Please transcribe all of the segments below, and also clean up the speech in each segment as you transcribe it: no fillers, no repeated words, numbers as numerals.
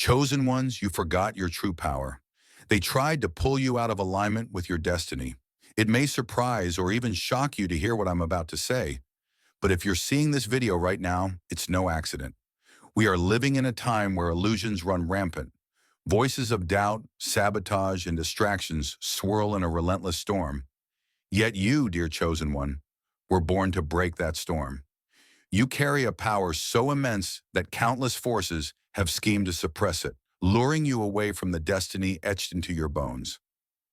Chosen ones, you forgot your true power. They tried to pull you out of alignment with your destiny. It may surprise or even shock you to hear what I'm about to say, but if you're seeing this video right now, it's no accident. We are living in a time where illusions run rampant. Voices of doubt, sabotage, and distractions swirl in a relentless storm. Yet you, dear chosen one, were born to break that storm. You carry a power so immense that countless forces have schemed to suppress it, luring you away from the destiny etched into your bones.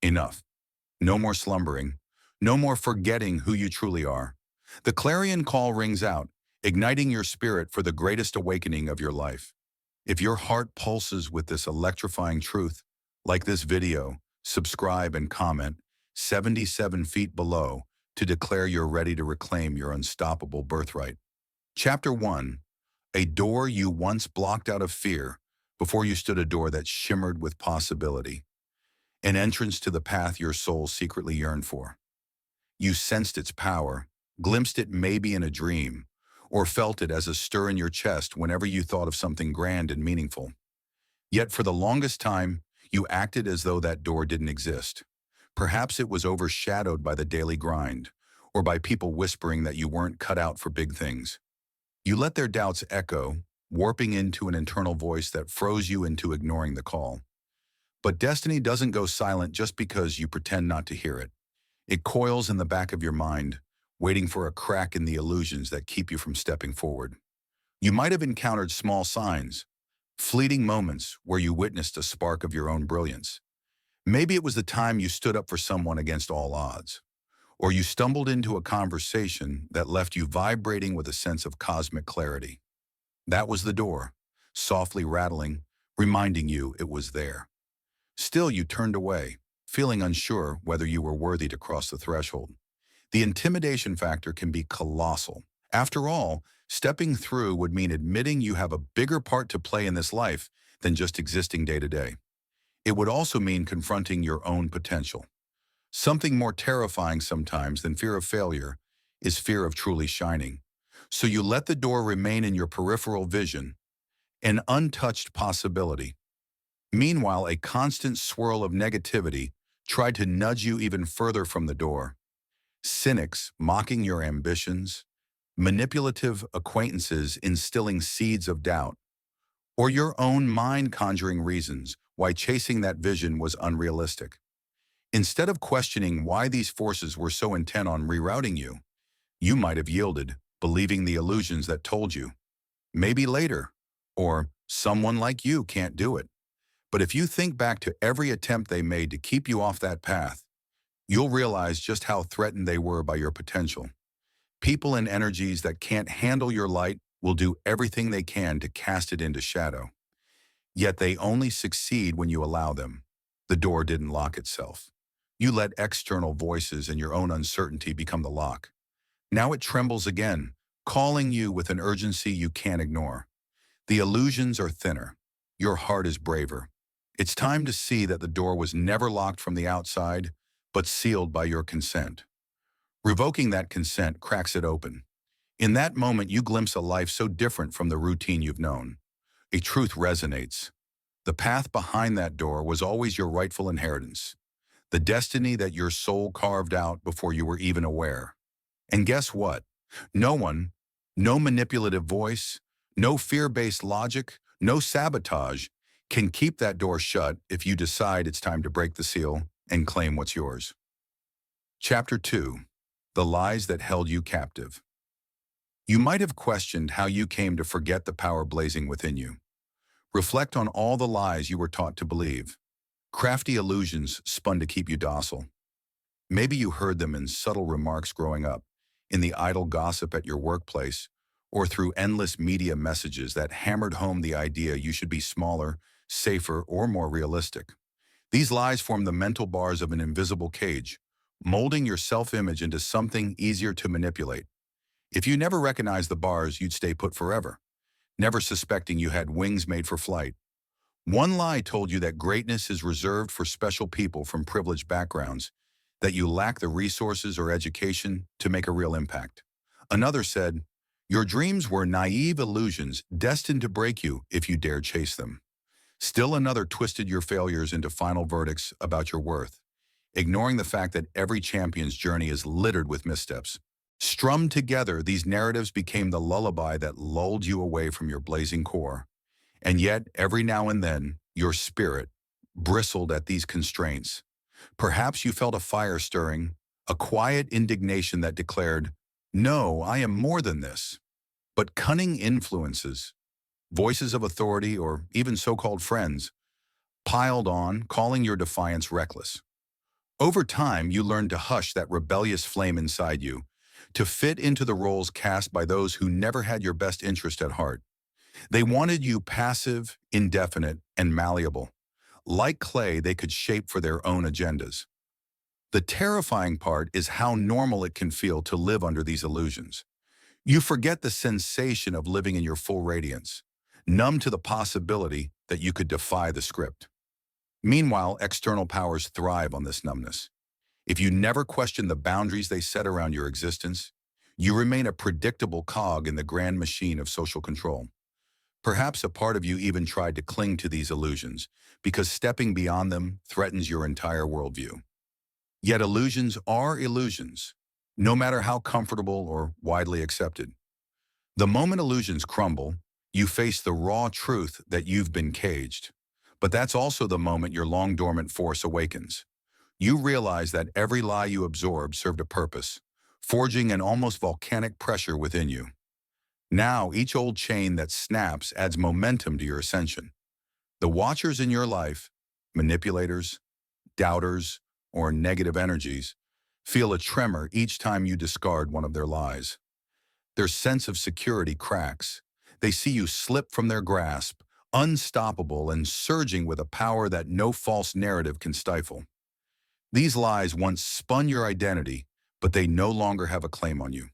Enough. No more slumbering. No more forgetting who you truly are. The clarion call rings out, igniting your spirit for the greatest awakening of your life. If your heart pulses with this electrifying truth, like this video, subscribe and comment 77 feet below to declare you're ready to reclaim your unstoppable birthright. Chapter 1. A door you once blocked out of fear before you stood a door that shimmered with possibility. An entrance to the path your soul secretly yearned for. You sensed its power, glimpsed it maybe in a dream, or felt it as a stir in your chest whenever you thought of something grand and meaningful. Yet for the longest time, you acted as though that door didn't exist. Perhaps it was overshadowed by the daily grind, or by people whispering that you weren't cut out for big things. You let their doubts echo, warping into an internal voice that froze you into ignoring the call. But destiny doesn't go silent just because you pretend not to hear it. It coils in the back of your mind, waiting for a crack in the illusions that keep you from stepping forward. You might have encountered small signs, fleeting moments where you witnessed a spark of your own brilliance. Maybe it was the time you stood up for someone against all odds, or you stumbled into a conversation that left you vibrating with a sense of cosmic clarity. That was the door, softly rattling, reminding you it was there. Still, you turned away, feeling unsure whether you were worthy to cross the threshold. The intimidation factor can be colossal. After all, stepping through would mean admitting you have a bigger part to play in this life than just existing day to day. It would also mean confronting your own potential. Something more terrifying sometimes than fear of failure is fear of truly shining. So you let the door remain in your peripheral vision, an untouched possibility. Meanwhile, a constant swirl of negativity tried to nudge you even further from the door. Cynics mocking your ambitions, manipulative acquaintances instilling seeds of doubt, or your own mind conjuring reasons why chasing that vision was unrealistic. Instead of questioning why these forces were so intent on rerouting you, you might have yielded, believing the illusions that told you, maybe later, or someone like you can't do it. But if you think back to every attempt they made to keep you off that path, you'll realize just how threatened they were by your potential. People and energies that can't handle your light will do everything they can to cast it into shadow. Yet they only succeed when you allow them. The door didn't lock itself. You let external voices and your own uncertainty become the lock. Now it trembles again, calling you with an urgency you can't ignore. The illusions are thinner. Your heart is braver. It's time to see that the door was never locked from the outside, but sealed by your consent. Revoking that consent cracks it open. In that moment, you glimpse a life so different from the routine you've known. A truth resonates. The path behind that door was always your rightful inheritance, the destiny that your soul carved out before you were even aware. And guess what? No one, no manipulative voice, no fear-based logic, no sabotage can keep that door shut if you decide it's time to break the seal and claim what's yours. Chapter 2. The Lies That Held You Captive. You might have questioned how you came to forget the power blazing within you. Reflect on all the lies you were taught to believe. Crafty illusions spun to keep you docile. Maybe you heard them in subtle remarks growing up, in the idle gossip at your workplace, or through endless media messages that hammered home the idea you should be smaller, safer, or more realistic. These lies form the mental bars of an invisible cage, molding your self-image into something easier to manipulate. If you never recognized the bars, you'd stay put forever, never suspecting you had wings made for flight. One lie told you that greatness is reserved for special people from privileged backgrounds, that you lack the resources or education to make a real impact. Another said, your dreams were naive illusions destined to break you if you dared chase them. Still another twisted your failures into final verdicts about your worth, ignoring the fact that every champion's journey is littered with missteps. Strummed together, these narratives became the lullaby that lulled you away from your blazing core. And yet, every now and then, your spirit bristled at these constraints. Perhaps you felt a fire stirring, a quiet indignation that declared, "No, I am more than this." But cunning influences, voices of authority, or even so-called friends, piled on, calling your defiance reckless. Over time, you learned to hush that rebellious flame inside you, to fit into the roles cast by those who never had your best interest at heart. They wanted you passive, indefinite, and malleable. Like clay, they could shape for their own agendas. The terrifying part is how normal it can feel to live under these illusions. You forget the sensation of living in your full radiance, numb to the possibility that you could defy the script. Meanwhile, external powers thrive on this numbness. If you never question the boundaries they set around your existence, you remain a predictable cog in the grand machine of social control. Perhaps a part of you even tried to cling to these illusions, because stepping beyond them threatens your entire worldview. Yet illusions are illusions, no matter how comfortable or widely accepted. The moment illusions crumble, you face the raw truth that you've been caged. But that's also the moment your long-dormant force awakens. You realize that every lie you absorbed served a purpose, forging an almost volcanic pressure within you. Now, each old chain that snaps adds momentum to your ascension. The watchers in your life, manipulators, doubters, or negative energies, feel a tremor each time you discard one of their lies. Their sense of security cracks. They see you slip from their grasp, unstoppable and surging with a power that no false narrative can stifle. These lies once spun your identity, but they no longer have a claim on you.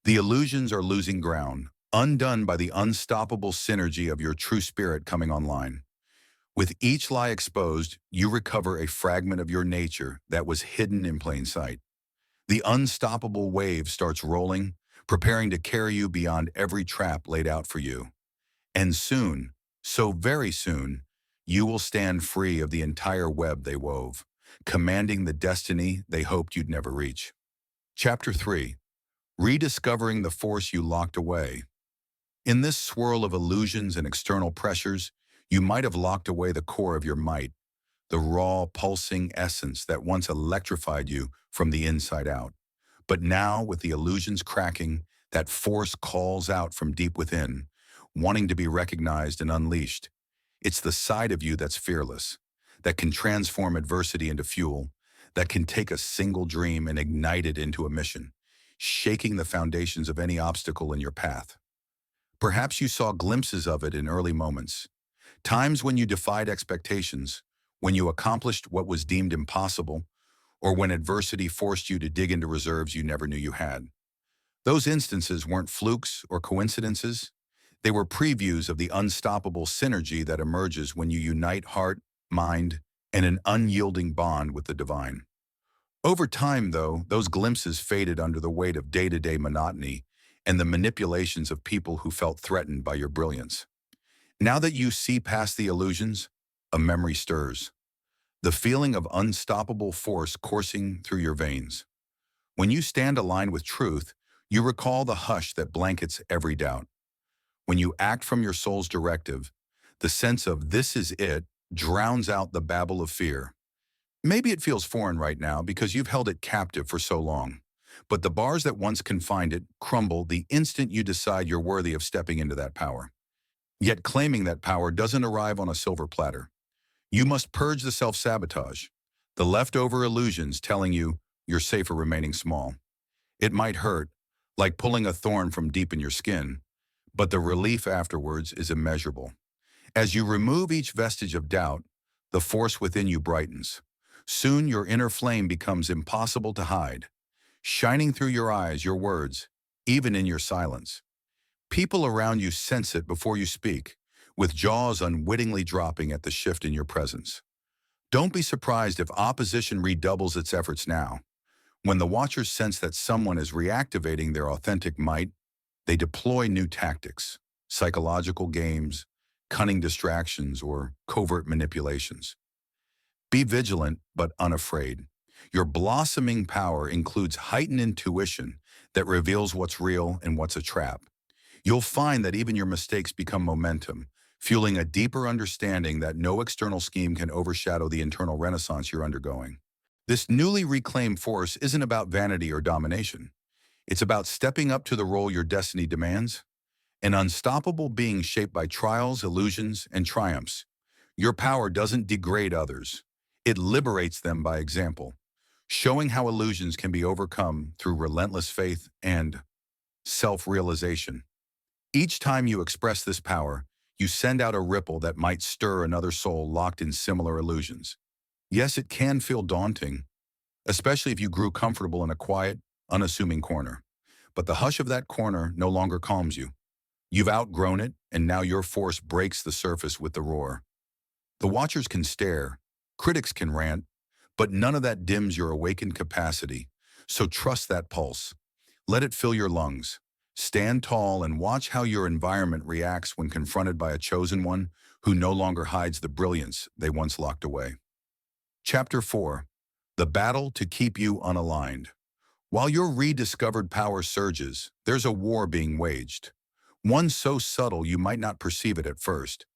The illusions are losing ground, undone by the unstoppable synergy of your true spirit coming online. With each lie exposed, you recover a fragment of your nature that was hidden in plain sight. The unstoppable wave starts rolling, preparing to carry you beyond every trap laid out for you. And soon, so very soon, you will stand free of the entire web they wove, commanding the destiny they hoped you'd never reach. Chapter 3. Rediscovering the force you locked away. In this swirl of illusions and external pressures, you might have locked away the core of your might, the raw, pulsing essence that once electrified you from the inside out. But now, with the illusions cracking, that force calls out from deep within, wanting to be recognized and unleashed. It's the side of you that's fearless, that can transform adversity into fuel, that can take a single dream and ignite it into a mission, shaking the foundations of any obstacle in your path. Perhaps you saw glimpses of it in early moments, times when you defied expectations, when you accomplished what was deemed impossible, or when adversity forced you to dig into reserves you never knew you had. Those instances weren't flukes or coincidences. They were previews of the unstoppable synergy that emerges when you unite heart, mind, and an unyielding bond with the divine. Over time, though, those glimpses faded under the weight of day-to-day monotony and the manipulations of people who felt threatened by your brilliance. Now that you see past the illusions, a memory stirs. The feeling of unstoppable force coursing through your veins. When you stand aligned with truth, you recall the hush that blankets every doubt. When you act from your soul's directive, the sense of "this is it" drowns out the babble of fear. Maybe it feels foreign right now because you've held it captive for so long, but the bars that once confined it crumble the instant you decide you're worthy of stepping into that power. Yet claiming that power doesn't arrive on a silver platter. You must purge the self-sabotage, the leftover illusions telling you you're safer remaining small. It might hurt, like pulling a thorn from deep in your skin, but the relief afterwards is immeasurable. As you remove each vestige of doubt, the force within you brightens. Soon your inner flame becomes impossible to hide, shining through your eyes, your words, even in your silence. People around you sense it before you speak, with jaws unwittingly dropping at the shift in your presence. Don't be surprised if opposition redoubles its efforts now. When the watchers sense that someone is reactivating their authentic might, they deploy new tactics, psychological games, cunning distractions, or covert manipulations. Be vigilant but unafraid. Your blossoming power includes heightened intuition that reveals what's real and what's a trap. You'll find that even your mistakes become momentum, fueling a deeper understanding that no external scheme can overshadow the internal renaissance you're undergoing. This newly reclaimed force isn't about vanity or domination. It's about stepping up to the role your destiny demands, an unstoppable being shaped by trials, illusions, and triumphs. Your power doesn't degrade others. It liberates them by example, showing how illusions can be overcome through relentless faith and self-realization. Each time you express this power, you send out a ripple that might stir another soul locked in similar illusions. Yes, it can feel daunting, especially if you grew comfortable in a quiet, unassuming corner. But the hush of that corner no longer calms you. You've outgrown it, and now your force breaks the surface with the roar. The watchers can stare, critics can rant, but none of that dims your awakened capacity. So trust that pulse. Let it fill your lungs. Stand tall and watch how your environment reacts when confronted by a chosen one who no longer hides the brilliance they once locked away. Chapter 4. The Battle to Keep You Unaligned. While your rediscovered power surges, there's a war being waged. One so subtle you might not perceive it at first.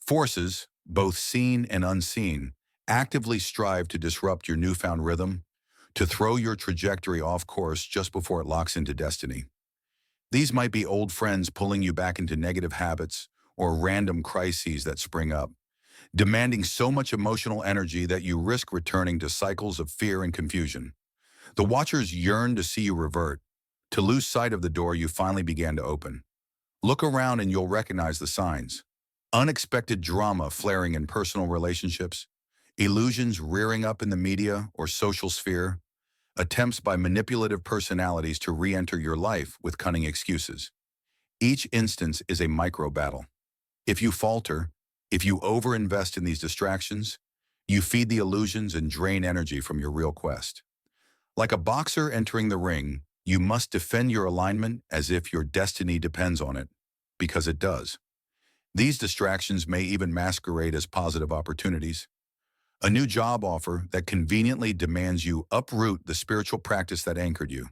Forces, both seen and unseen, actively strive to disrupt your newfound rhythm, to throw your trajectory off course just before it locks into destiny. These might be old friends pulling you back into negative habits or random crises that spring up, demanding so much emotional energy that you risk returning to cycles of fear and confusion. The watchers yearn to see you revert, to lose sight of the door you finally began to open. Look around and you'll recognize the signs. Unexpected drama flaring in personal relationships, illusions rearing up in the media or social sphere, attempts by manipulative personalities to re-enter your life with cunning excuses. Each instance is a micro-battle. If you falter, if you overinvest in these distractions, you feed the illusions and drain energy from your real quest. Like a boxer entering the ring, you must defend your alignment as if your destiny depends on it, because it does. These distractions may even masquerade as positive opportunities. A new job offer that conveniently demands you uproot the spiritual practice that anchored you.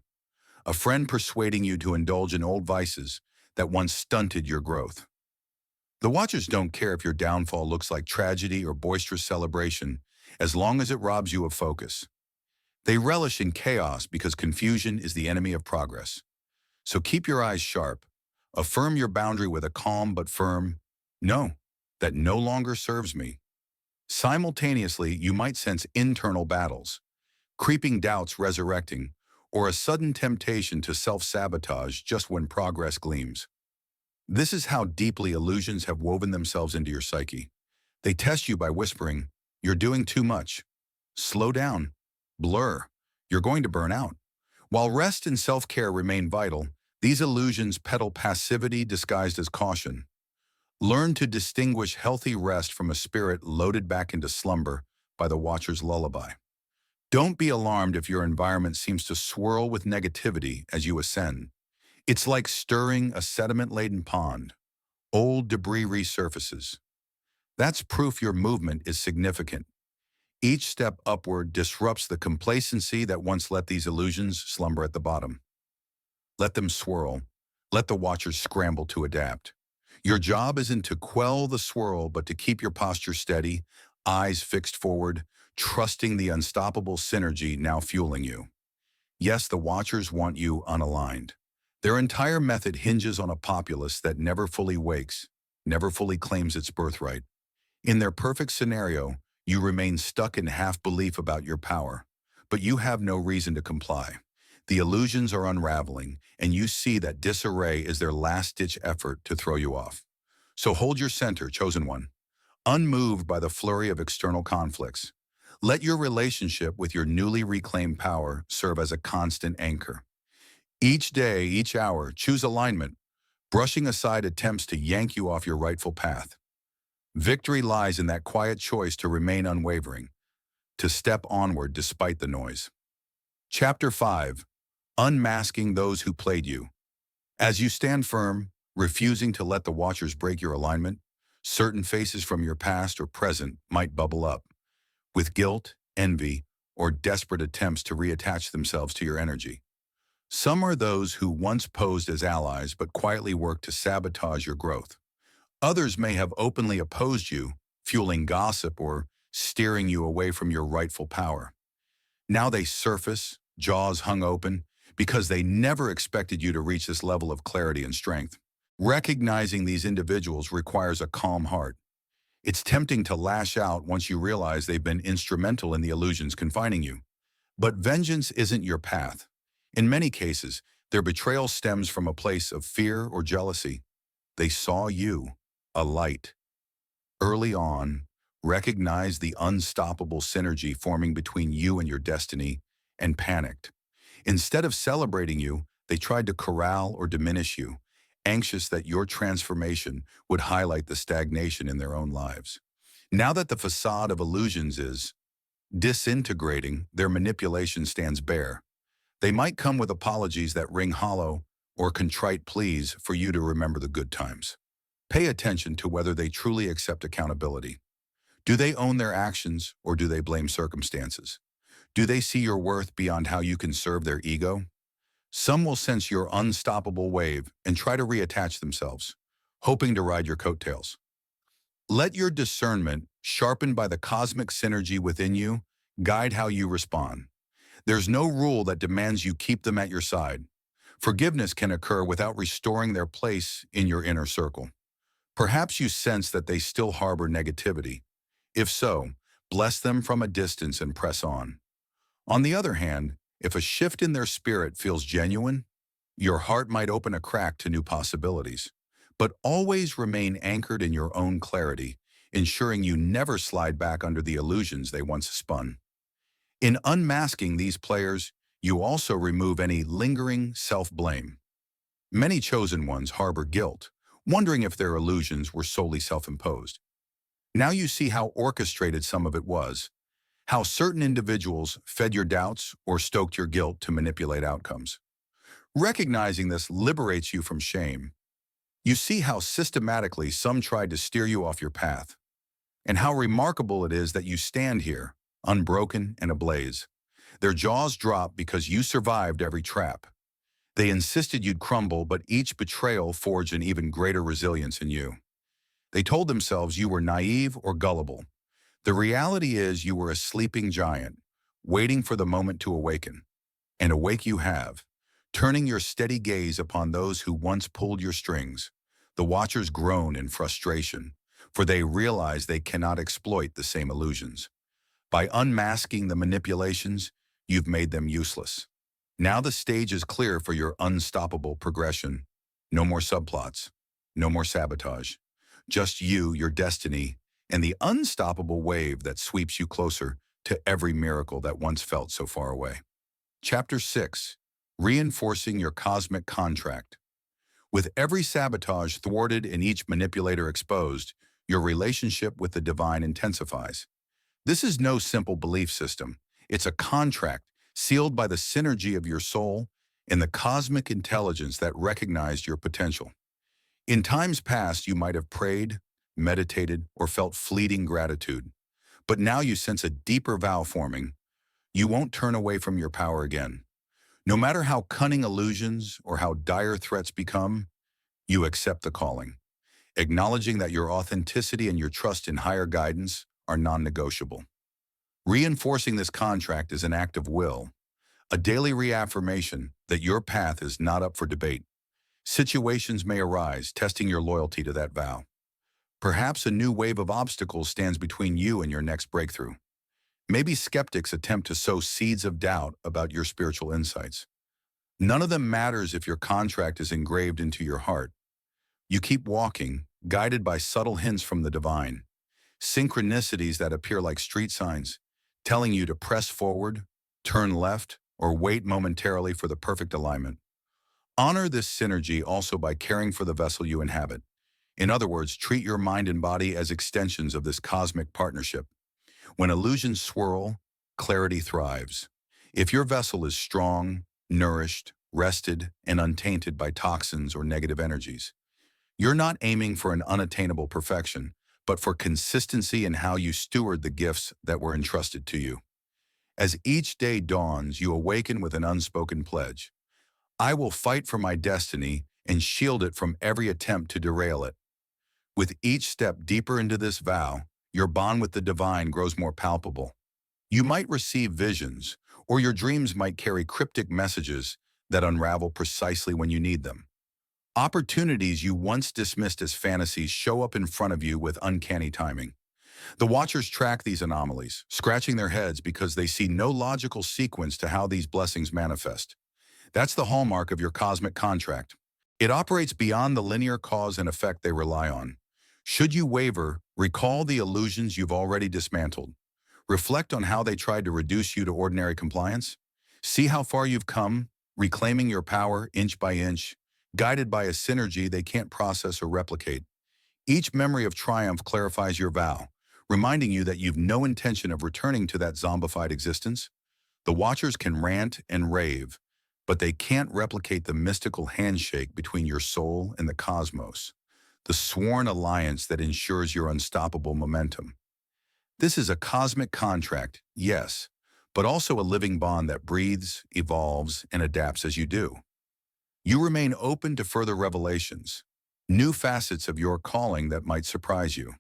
A friend persuading you to indulge in old vices that once stunted your growth. The watchers don't care if your downfall looks like tragedy or boisterous celebration, as long as it robs you of focus. They relish in chaos because confusion is the enemy of progress. So keep your eyes sharp. Affirm your boundary with a calm but firm "No, that no longer serves me." Simultaneously, you might sense internal battles, creeping doubts resurrecting, or a sudden temptation to self-sabotage just when progress gleams. This is how deeply illusions have woven themselves into your psyche. They test you by whispering, "You're doing too much. Slow down. Blur. You're going to burn out." While rest and self-care remain vital, these illusions peddle passivity disguised as caution. Learn to distinguish healthy rest from a spirit loaded back into slumber by the watcher's lullaby. Don't be alarmed if your environment seems to swirl with negativity as you ascend. It's like stirring a sediment-laden pond. Old debris resurfaces. That's proof your movement is significant. Each step upward disrupts the complacency that once let these illusions slumber at the bottom. Let them swirl. Let the watchers scramble to adapt. Your job isn't to quell the swirl, but to keep your posture steady, eyes fixed forward, trusting the unstoppable synergy now fueling you. Yes, the watchers want you unaligned. Their entire method hinges on a populace that never fully wakes, never fully claims its birthright. In their perfect scenario, you remain stuck in half-belief about your power, but you have no reason to comply. The illusions are unraveling, and you see that disarray is their last-ditch effort to throw you off. So hold your center, chosen one, unmoved by the flurry of external conflicts. Let your relationship with your newly reclaimed power serve as a constant anchor. Each day, each hour, choose alignment, brushing aside attempts to yank you off your rightful path. Victory lies in that quiet choice to remain unwavering, to step onward despite the noise. Chapter 5. Unmasking Those Who Played You. As you stand firm, refusing to let the watchers break your alignment, Certain faces from your past or present might bubble up, with guilt, envy, or desperate attempts to reattach themselves to your energy. Some are those who once posed as allies but quietly worked to sabotage your growth. Others may have openly opposed you, fueling gossip or steering you away from your rightful power. Now they surface, jaws hung open, because they never expected you to reach this level of clarity and strength. Recognizing these individuals requires a calm heart. It's tempting to lash out once you realize they've been instrumental in the illusions confining you. But vengeance isn't your path. In many cases, their betrayal stems from a place of fear or jealousy. They saw you, a light. Early on, recognize the unstoppable synergy forming between you and your destiny, and panicked. Instead of celebrating you, they tried to corral or diminish you, anxious that your transformation would highlight the stagnation in their own lives. Now that the facade of illusions is disintegrating, their manipulation stands bare. They might come with apologies that ring hollow or contrite pleas for you to remember the good times. Pay attention to whether they truly accept accountability. Do they own their actions or do they blame circumstances? Do they see your worth beyond how you can serve their ego? Some will sense your unstoppable wave and try to reattach themselves, hoping to ride your coattails. Let your discernment, sharpened by the cosmic synergy within you, guide how you respond. There's no rule that demands you keep them at your side. Forgiveness can occur without restoring their place in your inner circle. Perhaps you sense that they still harbor negativity. If so, bless them from a distance and press on. On the other hand, if a shift in their spirit feels genuine, your heart might open a crack to new possibilities. But always remain anchored in your own clarity, ensuring you never slide back under the illusions they once spun. In unmasking these players, you also remove any lingering self-blame. Many chosen ones harbor guilt, wondering if their illusions were solely self-imposed. Now you see how orchestrated some of it was, how certain individuals fed your doubts or stoked your guilt to manipulate outcomes. Recognizing this liberates you from shame. You see how systematically some tried to steer you off your path, and how remarkable it is that you stand here, unbroken and ablaze. Their jaws drop because you survived every trap. They insisted you'd crumble, but each betrayal forged an even greater resilience in you. They told themselves you were naive or gullible. The reality is you were a sleeping giant, waiting for the moment to awaken. And awake you have, turning your steady gaze upon those who once pulled your strings. The watchers groan in frustration, for they realize they cannot exploit the same illusions. By unmasking the manipulations, you've made them useless. Now the stage is clear for your unstoppable progression. No more subplots, no more sabotage. Just you, your destiny, and the unstoppable wave that sweeps you closer to every miracle that once felt so far away. Chapter 6. Reinforcing your cosmic contract. With every sabotage thwarted and each manipulator exposed, your relationship with the divine intensifies. This is no simple belief system. It's a contract sealed by the synergy of your soul and the cosmic intelligence that recognized your potential. In times past, you might have prayed, meditated, or felt fleeting gratitude. But now you sense a deeper vow forming. You won't turn away from your power again. No matter how cunning illusions or how dire threats become, you accept the calling, acknowledging that your authenticity and your trust in higher guidance are non-negotiable. Reinforcing this contract is an act of will, a daily reaffirmation that your path is not up for debate. Situations may arise, testing your loyalty to that vow. Perhaps a new wave of obstacles stands between you and your next breakthrough. Maybe skeptics attempt to sow seeds of doubt about your spiritual insights. None of them matters if your contract is engraved into your heart. You keep walking, guided by subtle hints from the divine, synchronicities that appear like street signs, telling you to press forward, turn left, or wait momentarily for the perfect alignment. Honor this synergy also by caring for the vessel you inhabit. In other words, treat your mind and body as extensions of this cosmic partnership. When illusions swirl, clarity thrives. If your vessel is strong, nourished, rested, and untainted by toxins or negative energies, You're not aiming for an unattainable perfection, but for consistency in how you steward the gifts that were entrusted to you. As each day dawns, you awaken with an unspoken pledge. I will fight for my destiny and shield it from every attempt to derail it. With each step deeper into this vow, your bond with the divine grows more palpable. You might receive visions, or your dreams might carry cryptic messages that unravel precisely when you need them. Opportunities you once dismissed as fantasies show up in front of you with uncanny timing. The Watchers track these anomalies, scratching their heads because they see no logical sequence to how these blessings manifest. That's the hallmark of your cosmic contract. It operates beyond the linear cause and effect they rely on. Should you waver, recall the illusions you've already dismantled. Reflect on how they tried to reduce you to ordinary compliance. See how far you've come, reclaiming your power inch by inch, guided by a synergy they can't process or replicate. Each memory of triumph clarifies your vow, reminding you that you've no intention of returning to that zombified existence. The Watchers can rant and rave, but they can't replicate the mystical handshake between your soul and the cosmos, the sworn alliance that ensures your unstoppable momentum. This is a cosmic contract, yes, but also a living bond that breathes, evolves, and adapts as you do. You remain open to further revelations, new facets of your calling that might surprise you.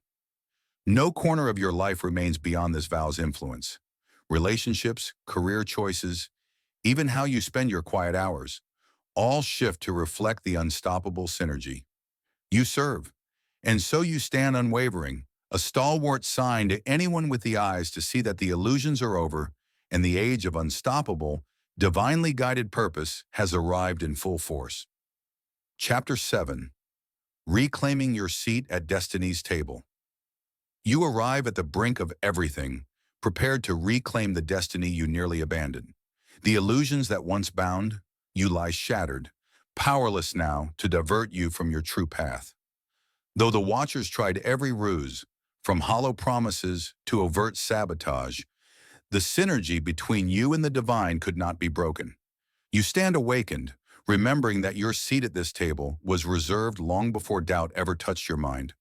No corner of your life remains beyond this vow's influence. Relationships, career choices, even how you spend your quiet hours, all shift to reflect the unstoppable synergy. You serve, and so you stand unwavering, a stalwart sign to anyone with the eyes to see that the illusions are over and the age of unstoppable, divinely guided purpose has arrived in full force. Chapter 7. Reclaiming your seat at destiny's table. You arrive at the brink of everything, prepared to reclaim the destiny you nearly abandoned. The illusions that once bound, you lie shattered, powerless now to divert you from your true path. Though the Watchers tried every ruse, from hollow promises to overt sabotage, the synergy between you and the divine could not be broken. You stand awakened, remembering that your seat at this table was reserved long before doubt ever touched your mind.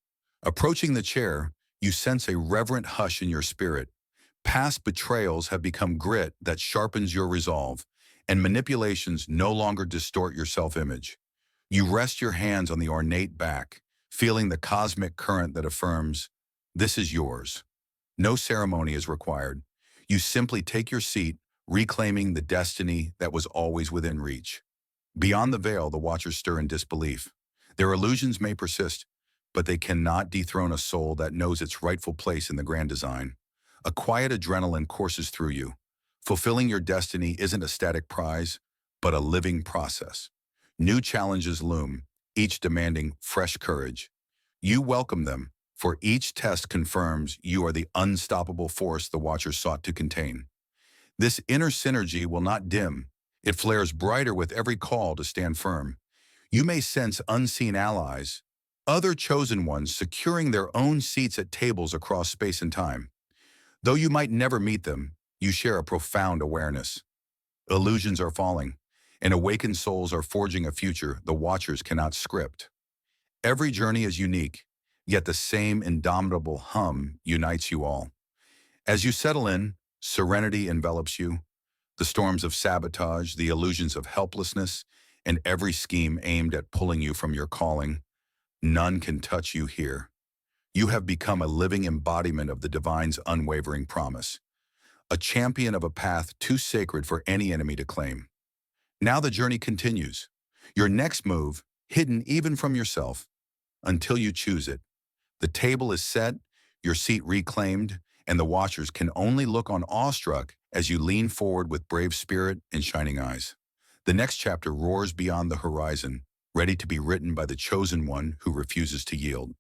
Approaching the chair, you sense a reverent hush in your spirit. Past betrayals have become grit that sharpens your resolve, and manipulations no longer distort your self-image. You rest your hands on the ornate back, feeling the cosmic current that affirms, this is yours. No ceremony is required. You simply take your seat, reclaiming the destiny that was always within reach. Beyond the veil, the Watchers stir in disbelief. Their illusions may persist, but they cannot dethrone a soul that knows its rightful place in the grand design. A quiet adrenaline courses through you. Fulfilling your destiny isn't a static prize, but a living process. New challenges loom, each demanding fresh courage. You welcome them, for each test confirms you are the unstoppable force the Watchers sought to contain. This inner synergy will not dim. It flares brighter with every call to stand firm. You may sense unseen allies, other chosen ones securing their own seats at tables across space and time. Though you might never meet them, you share a profound awareness. Illusions are falling, and awakened souls are forging a future the Watchers cannot script. Every journey is unique, yet the same indomitable hum unites you all. As you settle in, serenity envelops you. The storms of sabotage, the illusions of helplessness, and every scheme aimed at pulling you from your calling, none can touch you here. You have become a living embodiment of the divine's unwavering promise, a champion of a path too sacred for any enemy to claim. Now the journey continues. Your next move, hidden even from yourself, until you choose it. The table is set, your seat reclaimed, and the Watchers can only look on awestruck as you lean forward with brave spirit and shining eyes. The next chapter roars beyond the horizon, ready to be written by the chosen one who refuses to yield.